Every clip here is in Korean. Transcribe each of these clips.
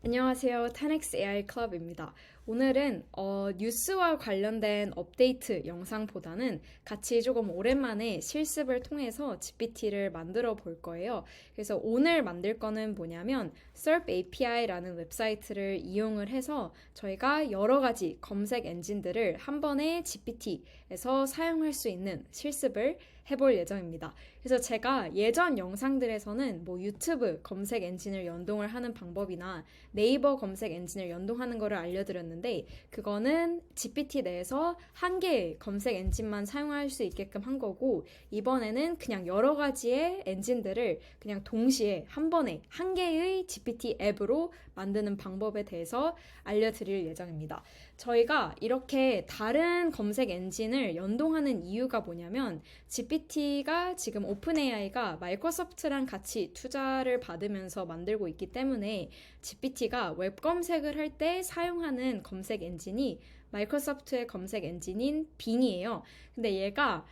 안녕하세요. 10X AI 클럽입니다. 오늘은 뉴스와 관련된 업데이트 영상보다는 같이 조금 오랜만에 실습을 통해서 GPT를 만들어 볼 거예요. 그래서 오늘 만들 거는 뭐냐면 SERP API라는 웹사이트를 이용을 해서 저희가 여러 가지 검색 엔진들을 한 번에 GPT에서 사용할 수 있는 실습을 해볼 예정입니다. 그래서 제가 예전 영상들에서는 뭐 유튜브 검색 엔진을 연동을 하는 방법이나 네이버 검색 엔진을 연동하는 거를 알려드렸는데 그거는 GPT 내에서 한 개의 검색 엔진만 사용할 수 있게끔 한 거고 이번에는 그냥 여러 가지의 엔진들을 그냥 동시에 한 번에 한 개의 GPT 앱으로 만드는 방법에 대해서 알려드릴 예정입니다. 저희가 이렇게 다른 검색 엔진을 연동하는 이유가 뭐냐면 GPT가 지금 오픈 AI가 마이크로소프트랑 같이 투자를 받으면서 만들고 있기 때문에 GPT가 웹 검색을 할 때 사용하는 검색 엔진이 마이크로소프트의 검색 엔진인 빙이에요. 근데 얘가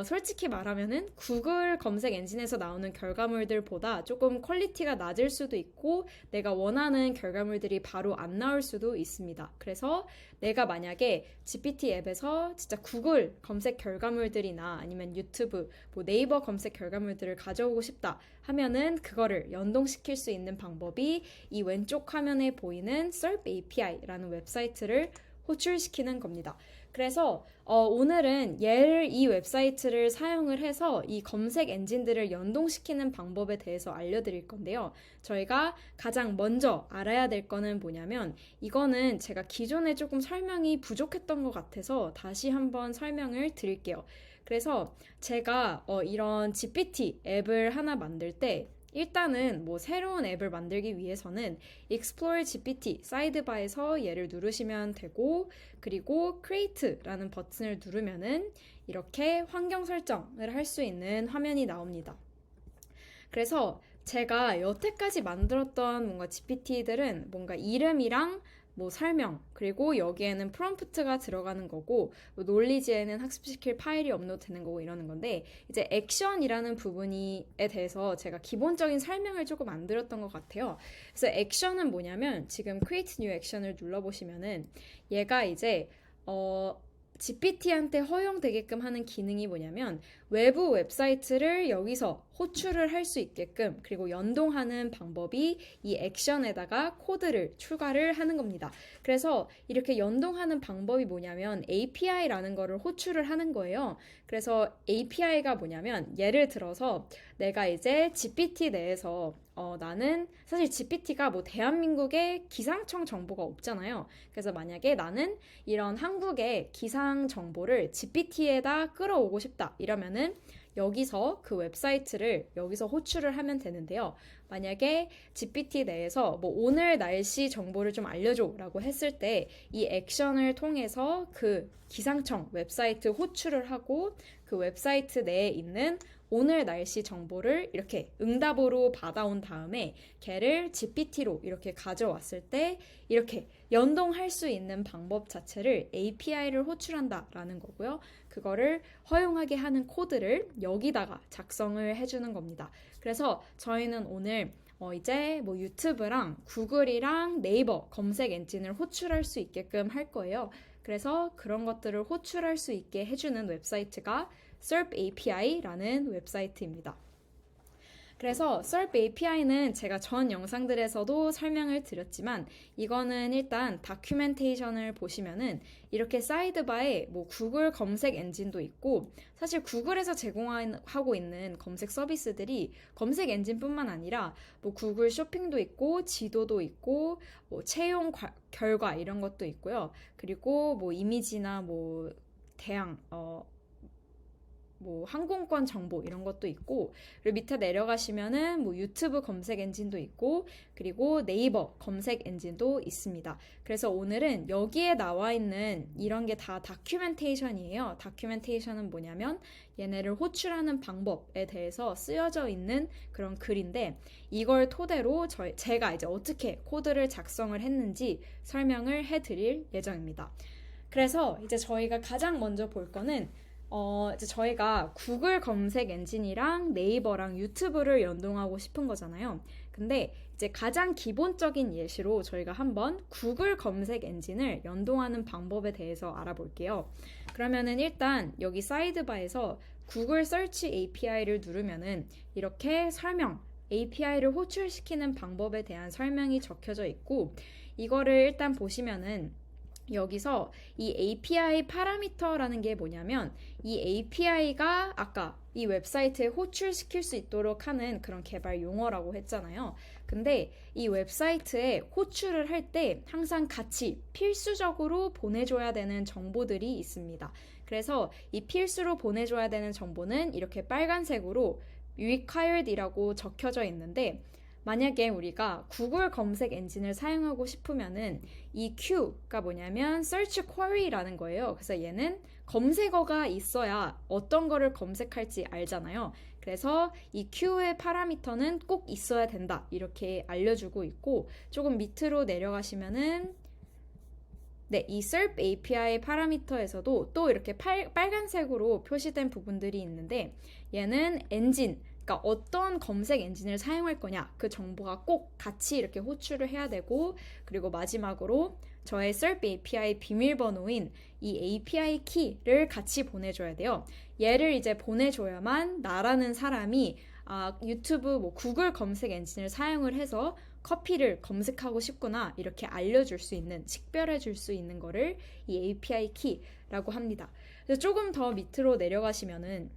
솔직히 말하면은 구글 검색 엔진에서 나오는 결과물들보다 조금 퀄리티가 낮을 수도 있고 내가 원하는 결과물들이 바로 안 나올 수도 있습니다. 그래서 내가 만약에 GPT 앱에서 진짜 구글 검색 결과물들이나 아니면 유튜브, 뭐 네이버 검색 결과물들을 가져오고 싶다 하면은 그거를 연동시킬 수 있는 방법이 이 왼쪽 화면에 보이는 SERP API라는 웹사이트를 호출시키는 겁니다. 그래서 오늘은 이 웹사이트를 사용을 해서 이 검색 엔진들을 연동시키는 방법에 대해서 알려드릴 건데요. 저희가 가장 먼저 알아야 될 거는 뭐냐면 이거는 제가 기존에 조금 설명이 부족했던 것 같아서 다시 한번 설명을 드릴게요. 그래서 제가 이런 GPT 앱을 하나 만들 때 일단은 뭐 새로운 앱을 만들기 위해서는 Explore GPT 사이드바에서 얘를 누르시면 되고 그리고 Create라는 버튼을 누르면은 이렇게 환경 설정을 할 수 있는 화면이 나옵니다. 그래서 제가 여태까지 만들었던 뭔가 GPT들은 뭔가 이름이랑 뭐 설명 그리고 여기에는 프롬프트가 들어가는 거고 뭐 논리지에는 학습시킬 파일이 업로드되는 거고 이러는 건데 이제 액션이라는 부분에 대해서 제가 기본적인 설명을 조금 안 드렸던 것 같아요. 그래서 액션은 뭐냐면 지금 Create New Action을 눌러보시면은 얘가 이제 GPT한테 허용되게끔 하는 기능이 뭐냐면 외부 웹사이트를 여기서 호출을 할 수 있게끔 그리고 연동하는 방법이 이 액션에다가 코드를 추가를 하는 겁니다. 그래서 이렇게 연동하는 방법이 뭐냐면 API라는 거를 호출을 하는 거예요. 그래서 API가 뭐냐면 예를 들어서 내가 이제 GPT 내에서 나는 사실 GPT가 뭐 대한민국의 기상청 정보가 없잖아요. 그래서 만약에 나는 이런 한국의 기상 정보를 GPT에다 끌어오고 싶다 이러면은 여기서 그 웹사이트를 여기서 호출을 하면 되는데요. 만약에 GPT 내에서 뭐 오늘 날씨 정보를 좀 알려줘 라고 했을 때 이 액션을 통해서 그 기상청 웹사이트 호출을 하고 그 웹사이트 내에 있는 오늘 날씨 정보를 이렇게 응답으로 받아온 다음에 걔를 GPT로 이렇게 가져왔을 때 이렇게 연동할 수 있는 방법 자체를 API를 호출한다라는 거고요. 그거를 허용하게 하는 코드를 여기다가 작성을 해주는 겁니다. 그래서 저희는 오늘 이제 뭐 유튜브랑 구글이랑 네이버 검색 엔진을 호출할 수 있게끔 할 거예요. 그래서 그런 것들을 호출할 수 있게 해주는 웹사이트가 SERP API라는 웹사이트입니다. 그래서 SERP API는 제가 전 영상들에서도 설명을 드렸지만 이거는 일단 다큐멘테이션을 보시면은 이렇게 사이드바에 뭐 구글 검색 엔진도 있고 사실 구글에서 제공하고 있는 검색 서비스들이 검색 엔진뿐만 아니라 뭐 구글 쇼핑도 있고 지도도 있고 뭐 채용 결과 이런 것도 있고요. 그리고 뭐 이미지나 뭐 대양 뭐 항공권 정보 이런 것도 있고 그리고 밑에 내려가시면은 뭐 유튜브 검색 엔진도 있고 그리고 네이버 검색 엔진도 있습니다. 그래서 오늘은 여기에 나와 있는 이런 게 다 다큐멘테이션이에요. 다큐멘테이션은 뭐냐면 얘네를 호출하는 방법에 대해서 쓰여져 있는 그런 글인데 이걸 토대로 제가 이제 어떻게 코드를 작성을 했는지 설명을 해드릴 예정입니다. 그래서 이제 저희가 가장 먼저 볼 거는 이제 저희가 구글 검색 엔진이랑 네이버랑 유튜브를 연동하고 싶은 거잖아요. 근데 이제 가장 기본적인 예시로 저희가 한번 구글 검색 엔진을 연동하는 방법에 대해서 알아볼게요. 그러면은 일단 여기 사이드바에서 구글 서치 API를 누르면은 이렇게 설명, API를 호출시키는 방법에 대한 설명이 적혀져 있고, 이거를 일단 보시면은 여기서 이 API 파라미터라는 게 뭐냐면 이 API가 아까 이 웹사이트에 호출시킬 수 있도록 하는 그런 개발 용어라고 했잖아요. 근데 이 웹사이트에 호출을 할 때 항상 같이 필수적으로 보내줘야 되는 정보들이 있습니다. 그래서 이 필수로 보내줘야 되는 정보는 이렇게 빨간색으로 required이라고 적혀져 있는데, 만약에 우리가 구글 검색 엔진을 사용하고 싶으면은 이 Q가 뭐냐면 search query라는 거예요. 그래서 얘는 검색어가 있어야 어떤 거를 검색할지 알잖아요. 그래서 이 Q의 파라미터는 꼭 있어야 된다, 이렇게 알려주고 있고, 조금 밑으로 내려가시면은 네, 이 SERP API 파라미터에서도 또 이렇게 빨간색으로 표시된 부분들이 있는데, 얘는 엔진, 그러니까 어떤 검색 엔진을 사용할 거냐, 그 정보가 꼭 같이 이렇게 호출을 해야 되고, 그리고 마지막으로 저의 SERP API 비밀번호인 이 API 키를 같이 보내줘야 돼요. 얘를 이제 보내줘야만 나라는 사람이 유튜브, 구글 검색 엔진을 사용을 해서 커피를 검색하고 싶구나, 이렇게 알려줄 수 있는, 식별해 줄 수 있는 거를 이 API 키라고 합니다. 그래서 조금 더 밑으로 내려가시면은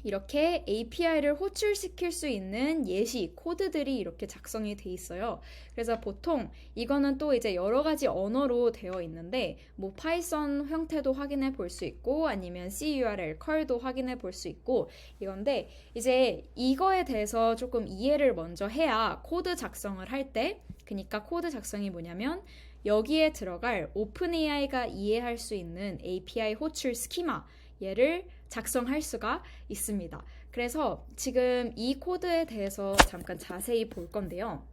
이렇게 API를 호출시킬 수 있는 예시 코드들이 이렇게 작성이 돼 있어요. 그래서 보통 이거는 또 이제 여러 가지 언어로 되어 있는데, 파이썬 형태도 확인해 볼 수 있고, 아니면 CURL, 컬도 확인해 볼 수 있고, 이건데 이제 이거에 대해서 조금 이해를 먼저 해야 코드 작성을 할 때, 그러니까 코드 작성이 뭐냐면 여기에 들어갈 오픈AI가 이해할 수 있는 API 호출 스키마, 얘를 작성할 수가 있습니다. 그래서 지금 이 코드에 대해서 잠깐 자세히 볼 건데요.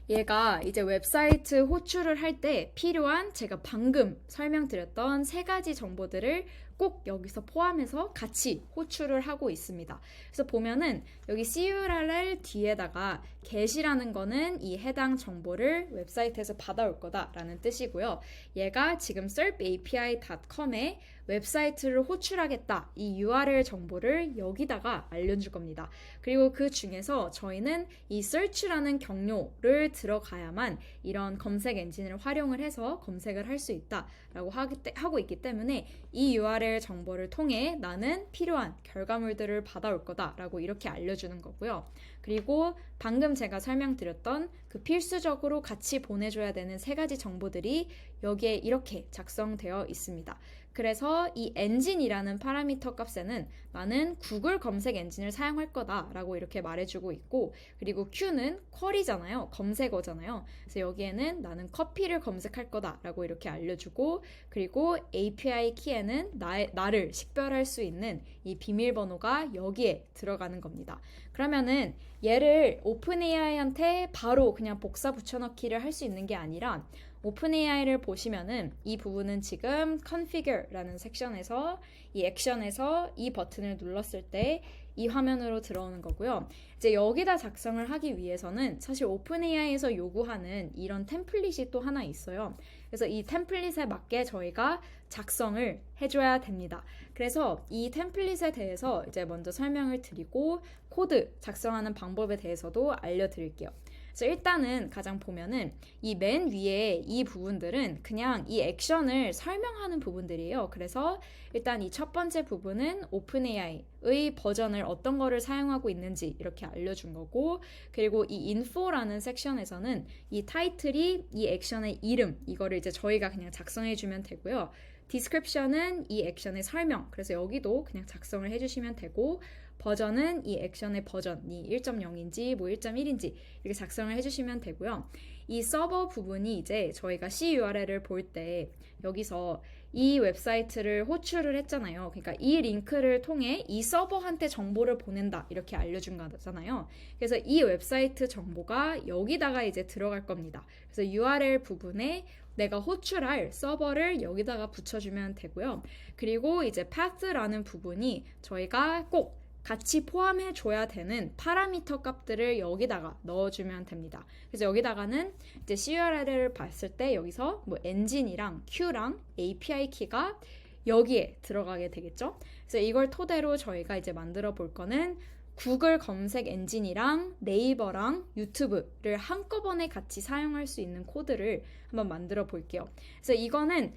얘가 이제 웹사이트 호출을 할 때 필요한, 제가 방금 설명드렸던 세 가지 정보들을 꼭 여기서 포함해서 같이 호출을 하고 있습니다. 그래서 보면은 여기 CURL 뒤에다가 get이라는 거는 이 해당 정보를 웹사이트에서 받아올 거다라는 뜻이고요. 얘가 지금 serpapi.com에 웹사이트를 호출하겠다, 이 URL 정보를 여기다가 알려줄 겁니다. 그리고 그 중에서 저희는 이 search라는 경로를 들어가야만 이런 검색 엔진을 활용을 해서 검색을 할 수 있다라고 하고 있기 때문에 이 URL 정보를 통해 나는 필요한 결과물들을 받아올 거다라고 이렇게 알려주는 거고요. 그리고 방금 제가 설명드렸던 그 필수적으로 같이 보내줘야 되는 세 가지 정보들이 여기에 이렇게 작성되어 있습니다. 그래서 이 엔진이라는 파라미터 값에는 나는 구글 검색 엔진을 사용할 거다라고 이렇게 말해주고 있고, 그리고 Q는 쿼리잖아요, 검색어잖아요. 그래서 여기에는 나는 커피를 검색할 거다라고 이렇게 알려주고, 그리고 API 키에는 나를 식별할 수 있는 이 비밀번호가 여기에 들어가는 겁니다. 그러면은 얘를 오픈AI한테 바로 그냥 복사 붙여넣기를 할 수 있는 게 아니라, 오픈AI를 보시면은 이 부분은 지금 configure라는 섹션에서 이 액션에서 이 버튼을 눌렀을 때 이 화면으로 들어오는 거고요. 이제 여기다 작성을 하기 위해서는 사실 오픈AI에서 요구하는 이런 템플릿이 또 하나 있어요. 그래서 이 템플릿에 맞게 저희가 작성을 해줘야 됩니다. 그래서 이 템플릿에 대해서 이제 먼저 설명을 드리고 코드 작성하는 방법에 대해서도 알려드릴게요. 그래서 일단은 가장 보면은 이 맨 위에 이 부분들은 그냥 이 액션을 설명하는 부분들이에요. 그래서 일단 이 첫 번째 부분은 오픈AI의 버전을 어떤 거를 사용하고 있는지 이렇게 알려준 거고, 그리고 이 info라는 섹션에서는 이 타이틀이 이 액션의 이름, 이거를 이제 저희가 그냥 작성해 주면 되고요. description은 이 액션의 설명, 그래서 여기도 그냥 작성을 해주시면 되고, 버전은 이 액션의 버전이 1.0인지 1.1인지 이렇게 작성을 해주시면 되고요. 이 서버 부분이 이제 저희가 CURL을 볼 때 여기서 이 웹사이트를 호출을 했잖아요. 그러니까 이 링크를 통해 이 서버한테 정보를 보낸다, 이렇게 알려준 거잖아요. 그래서 이 웹사이트 정보가 여기다가 이제 들어갈 겁니다. 그래서 URL 부분에 내가 호출할 서버를 여기다가 붙여주면 되고요. 그리고 이제 path라는 부분이 저희가 꼭 같이 포함해 줘야 되는 파라미터 값들을 여기다가 넣어주면 됩니다. 그래서 여기다가는 이제 CURL을 봤을 때 여기서 뭐 엔진이랑 Q랑 API 키가 여기에 들어가게 되겠죠. 그래서 이걸 토대로 저희가 이제 만들어 볼 거는 구글 검색 엔진이랑 네이버랑 유튜브를 한꺼번에 같이 사용할 수 있는 코드를 한번 만들어 볼게요. 그래서 이거는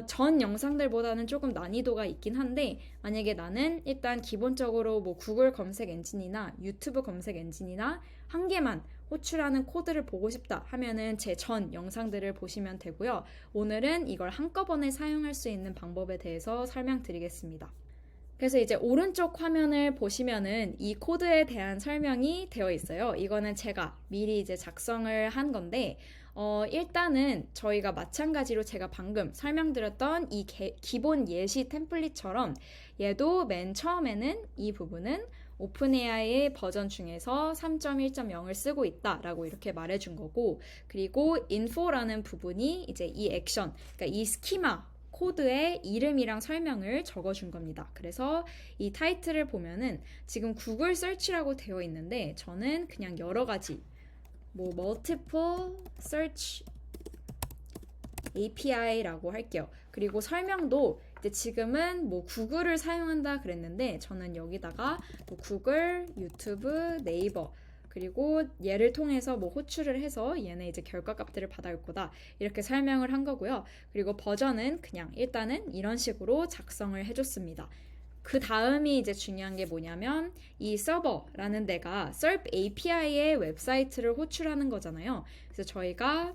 전 영상들보다는 조금 난이도가 있긴 한데, 만약에 나는 일단 기본적으로 뭐 구글 검색 엔진이나 유튜브 검색 엔진이나 한 개만 호출하는 코드를 보고 싶다 하면은 제 전 영상들을 보시면 되고요. 오늘은 이걸 한꺼번에 사용할 수 있는 방법에 대해서 설명드리겠습니다. 그래서 이제 오른쪽 화면을 보시면은 이 코드에 대한 설명이 되어 있어요. 이거는 제가 미리 이제 작성을 한 건데, 일단은 저희가 마찬가지로 제가 방금 설명드렸던 이 기본 예시 템플릿처럼 얘도 맨 처음에는 이 부분은 오픈AI의 버전 중에서 3.1.0을 쓰고 있다라고 이렇게 말해준 거고, 그리고 info라는 부분이 이제 이 액션, 그러니까 이 스키마 코드의 이름이랑 설명을 적어준 겁니다. 그래서 이 타이틀을 보면은 지금 구글 서치라고 되어 있는데 저는 그냥 여러 가지 뭐 multiple search API라고 할게요. 그리고 설명도 이제 지금은 뭐 구글을 사용한다 그랬는데 저는 여기다가 뭐 구글, 유튜브, 네이버 그리고 얘를 통해서 뭐 호출을 해서 얘네 이제 결과값들을 받아올 거다 이렇게 설명을 한 거고요. 그리고 버전은 그냥 일단은 이런 식으로 작성을 해줬습니다. 그 다음이 이제 중요한 게 뭐냐면 이 서버라는 데가 SERP API의 웹사이트를 호출하는 거잖아요. 그래서 저희가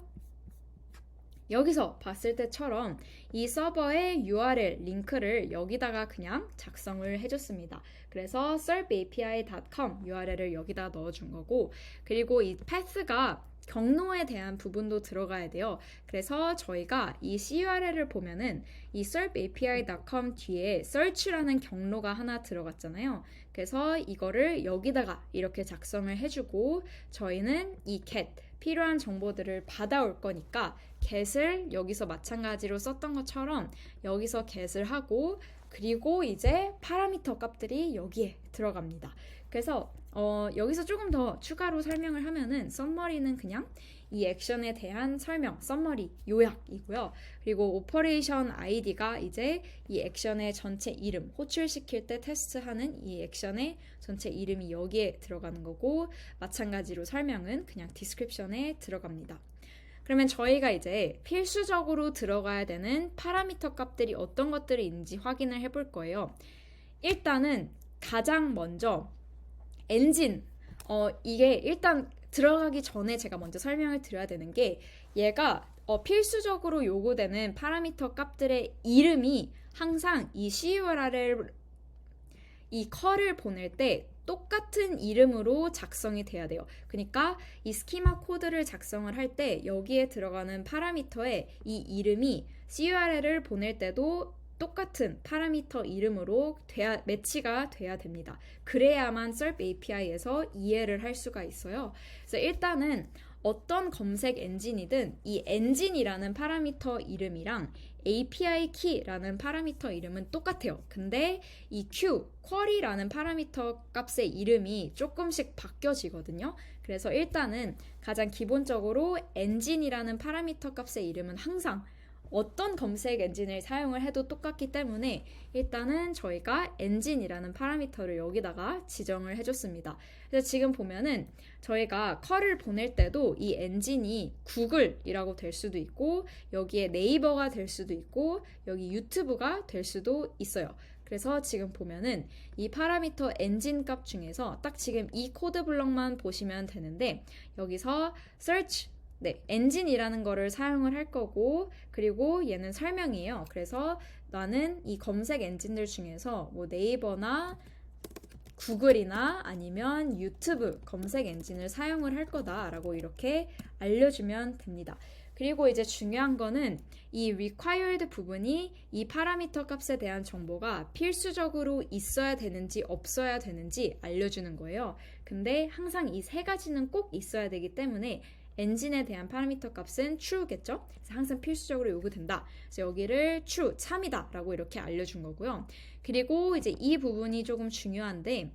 여기서 봤을 때처럼 이 서버의 URL 링크를 여기다가 그냥 작성을 해줬습니다. 그래서 serpapi.com URL을 여기다 넣어준 거고, 그리고 이 path가 경로에 대한 부분도 들어가야 돼요. 그래서 저희가 이 CURL을 보면은 이 serpapi.com 뒤에 search라는 경로가 하나 들어갔잖아요. 그래서 이거를 여기다가 이렇게 작성을 해주고, 저희는 이 get 필요한 정보들을 받아올 거니까 get을 여기서 마찬가지로 썼던 것처럼 여기서 get을 하고, 그리고 이제 파라미터 값들이 여기에 들어갑니다. 그래서 여기서 조금 더 추가로 설명을 하면은 썸머리는 그냥 이 액션에 대한 설명, 썸머리, 요약이고요. 그리고 오퍼레이션 아이디가 이제 이 액션의 전체 이름, 호출시킬 때 테스트하는 이 액션의 전체 이름이 여기에 들어가는 거고, 마찬가지로 설명은 그냥 디스크립션에 들어갑니다. 그러면 저희가 이제 필수적으로 들어가야 되는 파라미터 값들이 어떤 것들이 있는지 확인을 해볼 거예요. 일단은 가장 먼저 엔진, 이게 일단 들어가기 전에 제가 먼저 설명을 드려야 되는 게, 얘가 필수적으로 요구되는 파라미터 값들의 이름이 항상 이 CURL을 이 컬을 보낼 때 똑같은 이름으로 작성이 돼야 돼요. 그러니까 이 스키마 코드를 작성을 할 때 여기에 들어가는 파라미터의 이 이름이 CURL을 보낼 때도 똑같은 파라미터 이름으로 매치가 돼야 됩니다. 그래야만 SERP API에서 이해를 할 수가 있어요. 그래서 일단은 어떤 검색 엔진이든 이 엔진이라는 파라미터 이름이랑 API 키라는 파라미터 이름은 똑같아요. 근데 이 query라는 파라미터 값의 이름이 조금씩 바뀌어지거든요. 그래서 일단은 가장 기본적으로 엔진이라는 파라미터 값의 이름은 항상 어떤 검색 엔진을 사용을 해도 똑같기 때문에 일단은 저희가 엔진이라는 파라미터를 여기다가 지정을 해줬습니다. 그래서 지금 보면은 저희가 컬을 보낼 때도 이 엔진이 구글이라고 될 수도 있고, 여기에 네이버가 될 수도 있고, 여기 유튜브가 될 수도 있어요. 그래서 지금 보면은 이 파라미터 엔진 값 중에서 딱 지금 이 코드 블럭만 보시면 되는데, 여기서 search 엔진이라는 거를 사용을 할 거고, 그리고 얘는 설명이에요. 그래서 나는 이 검색 엔진들 중에서 뭐 네이버나 구글이나 아니면 유튜브 검색 엔진을 사용을 할 거다라고 이렇게 알려주면 됩니다. 그리고 이제 중요한 거는 이 required 부분이 이 파라미터 값에 대한 정보가 필수적으로 있어야 되는지 없어야 되는지 알려주는 거예요. 근데 항상 이 세 가지는 꼭 있어야 되기 때문에 엔진에 대한 파라미터 값은 true겠죠? 그래서 항상 필수적으로 요구된다. 그래서 여기를 true, 참이다 라고 이렇게 알려준 거고요. 그리고 이제 이 부분이 조금 중요한데,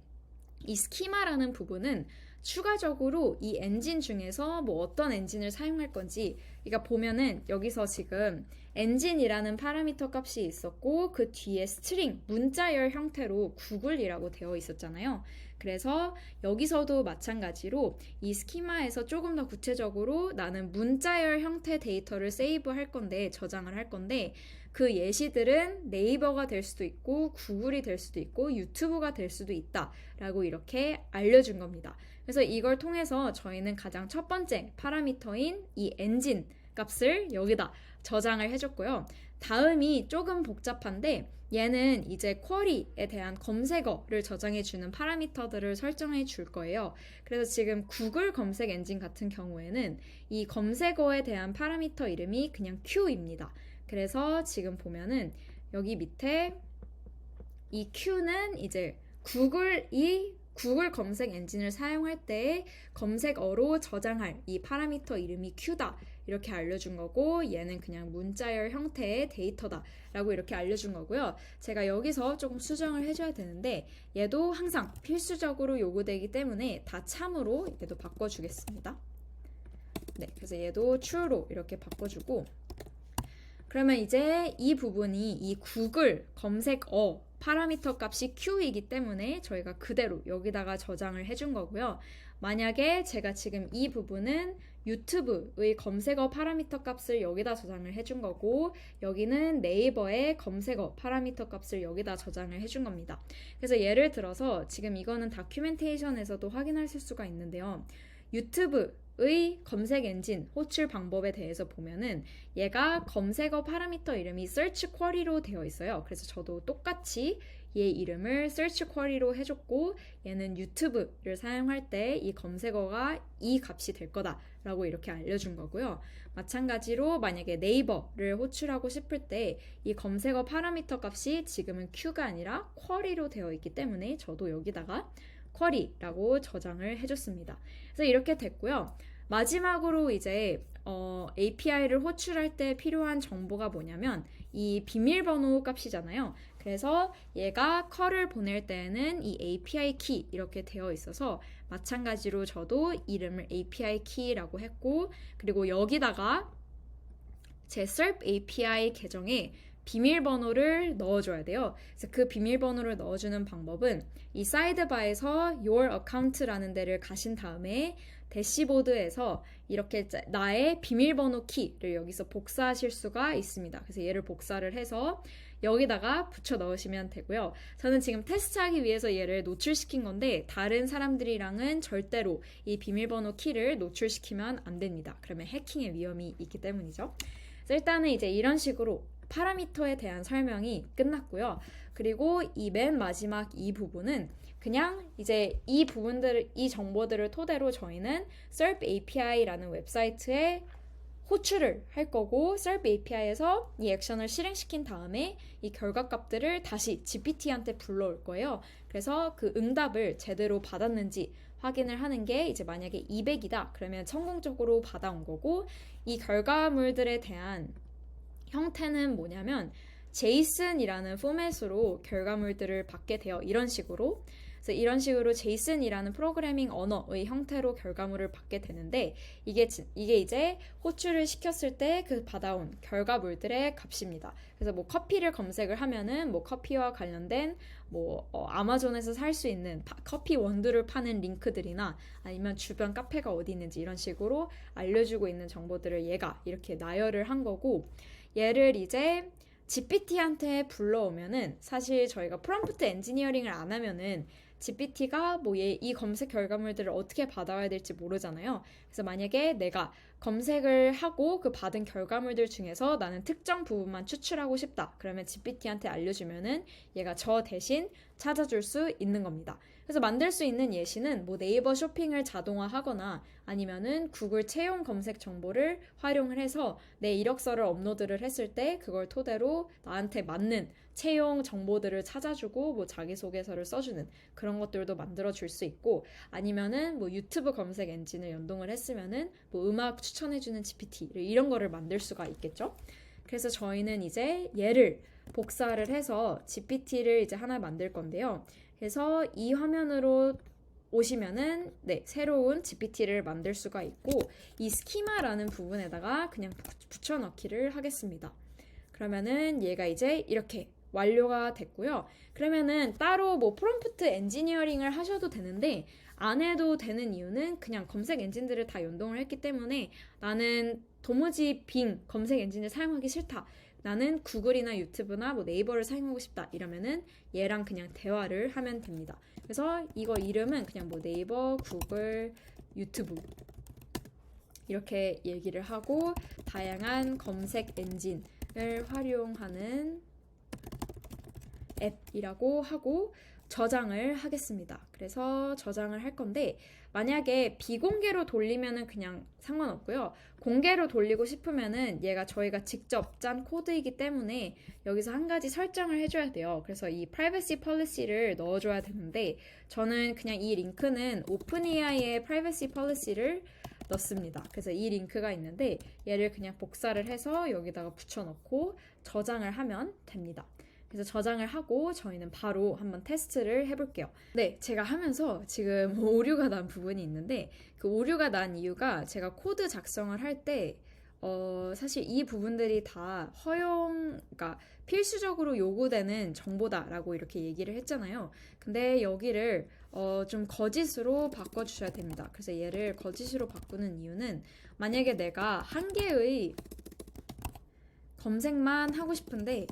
이 스키마라는 부분은 추가적으로 이 엔진 중에서 뭐 어떤 엔진을 사용할 건지, 그러니까 보면은 여기서 지금 엔진이라는 파라미터 값이 있었고 그 뒤에 스트링, 문자열 형태로 구글이라고 되어 있었잖아요. 그래서 여기서도 마찬가지로 이 스키마에서 조금 더 구체적으로 나는 문자열 형태 데이터를 세이브할 건데, 저장을 할 건데, 그 예시들은 네이버가 될 수도 있고 구글이 될 수도 있고 유튜브가 될 수도 있다 라고 이렇게 알려준 겁니다. 그래서 이걸 통해서 저희는 가장 첫 번째 파라미터인 이 엔진 값을 여기다 저장을 해줬고요. 다음이 조금 복잡한데, 얘는 이제 쿼리에 대한 검색어를 저장해주는 파라미터들을 설정해 줄 거예요. 그래서 지금 구글 검색 엔진 같은 경우에는 이 검색어에 대한 파라미터 이름이 그냥 Q입니다. 그래서 지금 보면은 여기 밑에 이 Q는 이제 구글 검색 엔진을 사용할 때 검색어로 저장할 이 파라미터 이름이 Q다 이렇게 알려준 거고, 얘는 그냥 문자열 형태의 데이터다 라고 이렇게 알려준 거고요. 제가 여기서 조금 수정을 해줘야 되는데, 얘도 항상 필수적으로 요구되기 때문에 다 참으로 얘도 바꿔주겠습니다. 네, 그래서 얘도 true로 이렇게 바꿔주고, 그러면 이제 이 부분이 이 구글 검색어 파라미터 값이 Q이기 때문에 저희가 그대로 여기다가 저장을 해준 거고요. 만약에 제가 지금 이 부분은 유튜브의 검색어 파라미터 값을 여기다 저장을 해준 거고, 여기는 네이버의 검색어 파라미터 값을 여기다 저장을 해준 겁니다. 그래서 예를 들어서 지금 이거는 다큐멘테이션에서도 확인하실 수가 있는데요. 유튜브의 검색 엔진 호출 방법에 대해서 보면은 얘가 검색어 파라미터 이름이 search query로 되어 있어요. 그래서 저도 똑같이 얘 이름을 search query로 해줬고, 얘는 유튜브를 사용할 때 이 검색어가 이 값이 될 거다 라고 이렇게 알려준 거고요. 마찬가지로 만약에 네이버를 호출하고 싶을 때 이 검색어 파라미터 값이 지금은 Q가 아니라 query로 되어 있기 때문에 저도 여기다가 query라고 저장을 해줬습니다. 그래서 이렇게 됐고요. 마지막으로 이제 API를 호출할 때 필요한 정보가 뭐냐면 이 비밀번호 값이잖아요. 그래서 얘가 컬을 보낼 때에는 이 API 키 이렇게 되어 있어서 마찬가지로 저도 이름을 API 키라고 했고, 그리고 여기다가 제 SERP API 계정에 비밀번호를 넣어줘야 돼요. 그래서 그 비밀번호를 넣어주는 방법은 이 사이드바에서 Your Account라는 데를 가신 다음에 대시보드에서 이렇게 나의 비밀번호 키를 여기서 복사하실 수가 있습니다. 그래서 얘를 복사를 해서 여기다가 붙여 넣으시면 되고요. 저는 지금 테스트하기 위해서 얘를 노출시킨 건데, 다른 사람들이랑은 절대로 이 비밀번호 키를 노출시키면 안 됩니다. 그러면 해킹의 위험이 있기 때문이죠. 그래서 일단은 이제 이런 식으로 파라미터에 대한 설명이 끝났고요. 그리고 이 맨 마지막 이 부분은 그냥 이제 이 정보들을 토대로 저희는 SERP API라는 웹사이트에 호출을 할 거고, SERP API에서 이 액션을 실행시킨 다음에 이 결과값들을 다시 GPT한테 불러올 거예요. 그래서 그 응답을 제대로 받았는지 확인을 하는 게, 이제 만약에 200이다 그러면 성공적으로 받아온 거고, 이 결과물들에 대한 형태는 뭐냐면 제이슨이라는 포맷으로 결과물들을 받게 돼요. 이런 식으로. 그래서 이런 식으로 제이슨이라는 프로그래밍 언어의 형태로 결과물을 받게 되는데, 이게 이제 호출을 시켰을 때 그 받아온 결과물들의 값입니다. 그래서 뭐 커피를 검색을 하면은 뭐 커피와 관련된 뭐 아마존에서 살 수 있는 커피 원두를 파는 링크들이나 아니면 주변 카페가 어디 있는지 이런 식으로 알려주고 있는 정보들을 얘가 이렇게 나열을 한 거고, 얘를 이제 GPT한테 불러오면은, 사실 저희가 프롬프트 엔지니어링을 안 하면은 GPT가 뭐 이 검색 결과물들을 어떻게 받아와야 될지 모르잖아요. 그래서 만약에 내가 검색을 하고 그 받은 결과물들 중에서 나는 특정 부분만 추출하고 싶다 그러면 GPT한테 알려주면은 얘가 저 대신 찾아줄 수 있는 겁니다. 그래서 만들 수 있는 예시는 뭐 네이버 쇼핑을 자동화하거나 아니면은 구글 채용 검색 정보를 활용을 해서 내 이력서를 업로드를 했을 때 그걸 토대로 나한테 맞는 채용 정보들을 찾아주고 뭐 자기소개서를 써주는 그런 것들도 만들어줄 수 있고, 아니면은 뭐 유튜브 검색 엔진을 연동을 했으면은 뭐 음악 추천해주는 GPT 이런 거를 만들 수가 있겠죠. 그래서 저희는 이제 얘를 복사를 해서 GPT를 이제 하나 만들 건데요. 그래서 이 화면으로 오시면은 새로운 GPT를 만들 수가 있고 이 스키마라는 부분에다가 그냥 붙여넣기를 하겠습니다. 그러면은 얘가 이제 이렇게 완료가 됐고요. 그러면은 따로 뭐 프롬프트 엔지니어링을 하셔도 되는데 안 해도 되는 이유는 그냥 검색 엔진들을 다 연동을 했기 때문에 나는 도무지 빙 검색 엔진을 사용하기 싫다. 나는 구글이나 유튜브나 뭐 네이버를 사용하고 싶다. 이러면은 얘랑 그냥 대화를 하면 됩니다. 그래서 이거 이름은 그냥 뭐 네이버, 구글, 유튜브 이렇게 얘기를 하고 다양한 검색 엔진을 활용하는 앱이라고 하고 저장을 하겠습니다. 그래서 저장을 할 건데 만약에 비공개로 돌리면은 그냥 상관없고요. 공개로 돌리고 싶으면은 얘가 저희가 직접 짠 코드이기 때문에 여기서 한 가지 설정을 해줘야 돼요. 그래서 이 privacy policy를 넣어줘야 되는데 저는 그냥 이 링크는 오픈AI의 privacy policy를 넣습니다. 그래서 이 링크가 있는데 얘를 그냥 복사를 해서 여기다가 붙여넣고 저장을 하면 됩니다. 그래서 저장을 하고 저희는 바로 한번 테스트를 해볼게요. 네, 제가 하면서 지금 오류가 난 부분이 있는데 그 오류가 난 이유가 제가 코드 작성을 할 때 사실 이 부분들이 다 그러니까 필수적으로 요구되는 정보다라고 이렇게 얘기를 했잖아요. 근데 여기를 좀 거짓으로 바꿔주셔야 됩니다. 그래서 얘를 거짓으로 바꾸는 이유는 만약에 내가 한 개의 검색만 하고 싶은데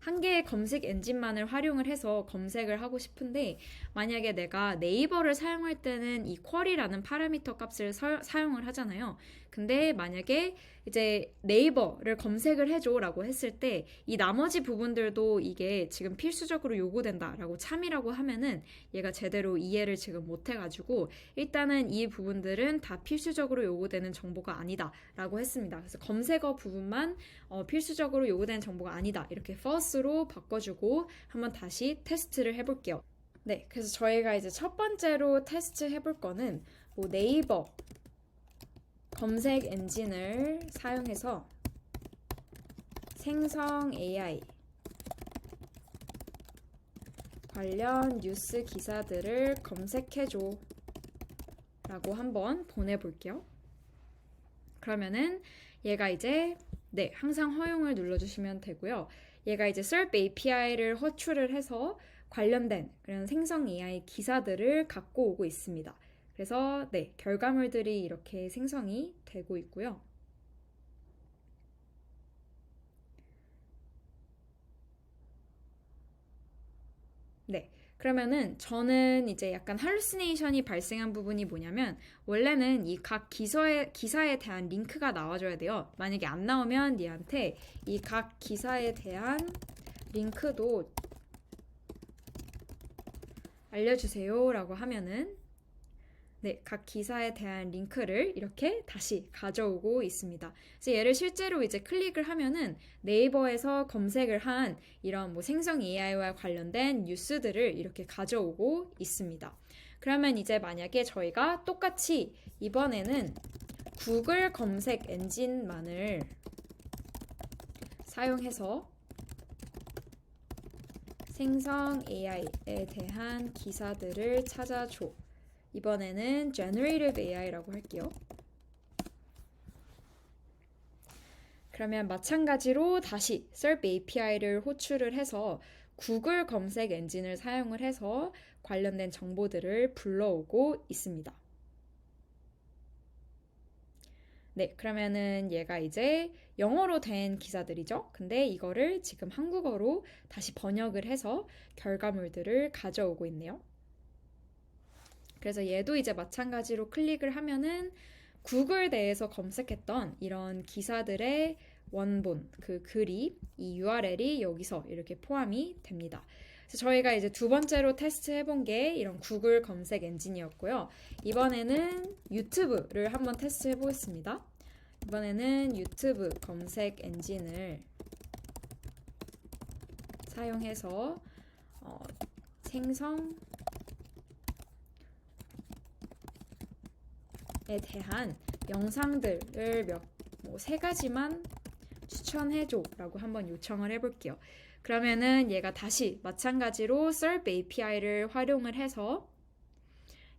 한 개의 검색 엔진만을 활용을 해서 검색을 하고 싶은데 만약에 내가 네이버를 사용할 때는 이 쿼리라는 파라미터 값을 사용을 하잖아요. 근데 만약에 이제 네이버를 검색을 해줘라고 했을 때 이 나머지 부분들도 이게 지금 필수적으로 요구된다라고 참이라고 하면은 얘가 제대로 이해를 지금 못해가지고 일단은 이 부분들은 다 필수적으로 요구되는 정보가 아니다라고 했습니다. 그래서 검색어 부분만 필수적으로 요구되는 정보가 아니다 이렇게 false로 바꿔주고 한번 다시 테스트를 해볼게요. 네, 그래서 저희가 이제 첫 번째로 테스트 해볼 거는 뭐 네이버 검색 엔진을 사용해서 생성 AI 관련 뉴스 기사들을 검색해줘 라고 한번 보내볼게요. 그러면은 얘가 이제 항상 허용을 눌러주시면 되고요. 얘가 이제 SERP API를 호출을 해서 관련된 그런 생성 AI 기사들을 갖고 오고 있습니다. 그래서 결과물들이 이렇게 생성이 되고 있고요. 그러면은 저는 이제 약간 할루시네이션이 발생한 부분이 뭐냐면 원래는 이 각 기사에 대한 링크가 나와줘야 돼요. 만약에 안 나오면 얘한테 이 각 기사에 대한 링크도 알려주세요 라고 하면은 각 기사에 대한 링크를 이렇게 다시 가져오고 있습니다. 그래서 얘를 실제로 이제 클릭을 하면은 네이버에서 검색을 한 이런 뭐 생성 AI와 관련된 뉴스들을 이렇게 가져오고 있습니다. 그러면 이제 만약에 저희가 똑같이 이번에는 구글 검색 엔진만을 사용해서 생성 AI에 대한 기사들을 찾아줘. 이번에는 Generative AI라고 할게요. 그러면 마찬가지로 다시 SERP API를 호출을 해서 구글 검색 엔진을 사용을 해서 관련된 정보들을 불러오고 있습니다. 그러면은 얘가 이제 영어로 된 기사들이죠. 근데 이거를 지금 한국어로 다시 번역을 해서 결과물들을 가져오고 있네요. 그래서 얘도 이제 마찬가지로 클릭을 하면은 구글 내에서 검색했던 이런 기사들의 원본, 그 글이, 이 URL이 여기서 이렇게 포함이 됩니다. 그래서 저희가 이제 두 번째로 테스트 해본 게 이런 구글 검색 엔진이었고요. 이번에는 유튜브를 한번 테스트 해보겠습니다. 이번에는 유튜브 검색 엔진을 사용해서 생성에 대한 영상들을 세 가지만 추천해줘 라고 한번 요청을 해볼게요. 그러면은 얘가 다시 마찬가지로 SERP API를 활용을 해서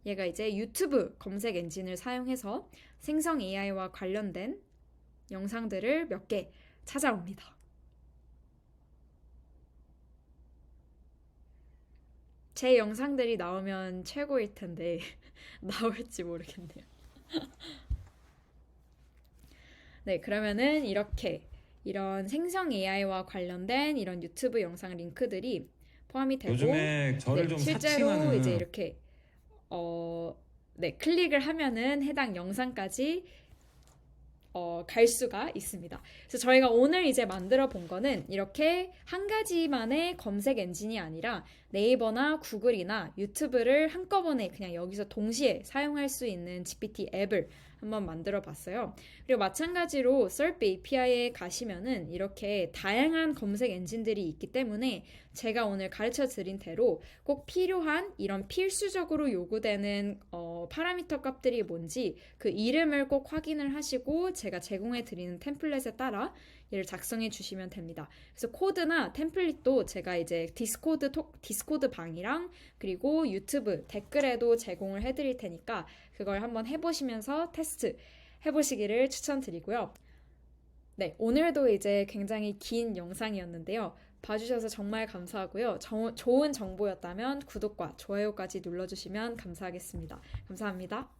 얘가 이제 유튜브 검색 엔진을 사용해서 생성 AI와 관련된 영상들을 몇 개 찾아옵니다. 제 영상들이 나오면 최고일 텐데 나올지 모르겠네요. 네, 그러면은 이런 생성 AI와 관련된 이런 유튜브 영상 링크들이 포함이 되고, 요즘에 저를 네, 좀 실제로 이제 사칭하는 이렇게 네, 클릭을 하면은 해당 영상까지 갈 수가 있습니다. 그래서 저희가 오늘 이제 만들어 본 거는 이렇게 한 가지만의 검색 엔진이 아니라 네이버나 구글이나 유튜브를 한꺼번에 그냥 여기서 동시에 사용할 수 있는 GPT 앱을 한번 만들어 봤어요. 그리고 마찬가지로 SERP API에 가시면은 이렇게 다양한 검색 엔진들이 있기 때문에 제가 오늘 가르쳐 드린 대로 꼭 필요한 이런 필수적으로 요구되는 파라미터 값들이 뭔지 그 이름을 꼭 확인을 하시고 제가 제공해 드리는 템플릿에 따라 얘를 작성해 주시면 됩니다. 그래서 코드나 템플릿도 제가 이제 디스코드 방이랑 그리고 유튜브 댓글에도 제공을 해 드릴 테니까 그걸 한번 해보시면서 테스트 해보시기를 추천드리고요. 네, 오늘도 이제 굉장히 긴 영상이었는데요. 봐주셔서 정말 감사하고요. 좋은 정보였다면 구독과 좋아요까지 눌러주시면 감사하겠습니다. 감사합니다.